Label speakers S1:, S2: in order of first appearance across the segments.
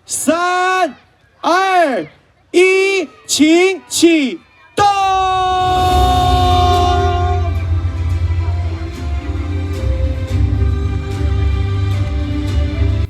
S1: 3、2、1，请启动！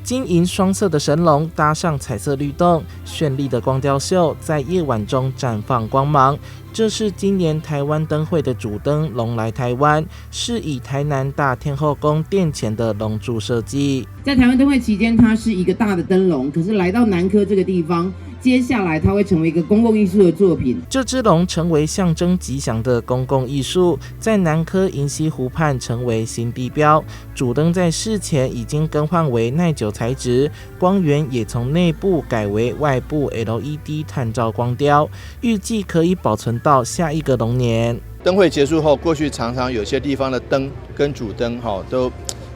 S2: 金银双色的神龙搭上彩色律动，绚丽的光雕秀在夜晚中绽放光芒。这是今年台湾灯会的主灯龙来台湾，是以台南大天后宫殿前的龙柱设计。
S3: 在台湾灯会期间，它是一个大的灯笼，可是来到南科这个地方，接下来它会成为一个公共艺术的作品。
S2: 这只龙成为象征吉祥的公共艺术，在南科银溪湖畔成为新地标。主灯在事前已经更换为耐久材质，光源也从内部改为外部 LED 探照光雕，预计可以保存到下一个龙年。
S4: 灯会结束后，过去常常有些地方的灯跟主灯都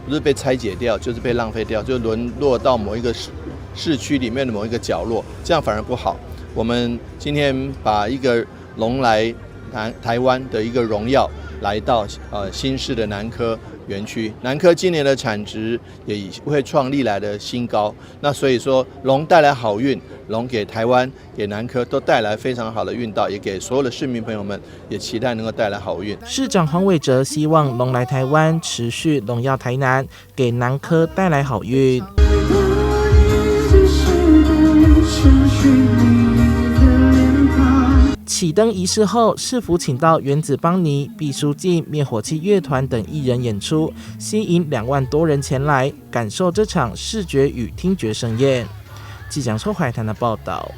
S4: 不是被拆解掉，就是被浪费掉，就沦落到某一个市区里面的某一个角落，这样反而不好。我们今天把一个龙来台湾的一个荣耀来到新市的南科园区，南科今年的产值也会创历来的新高。那所以说，龙带来好运，龙给台湾、给南科都带来非常好的运道，也给所有的市民朋友们也期待能够带来好运。
S2: 市长黄伟哲希望龙来台湾持续荣耀台南，给南科带来好运。启灯仪式后，市府请到原子邦尼、毕书尽、灭火器乐团等艺人演出，吸引2万多人前来感受这场视觉与听觉盛宴。记者邱怀谈的报道。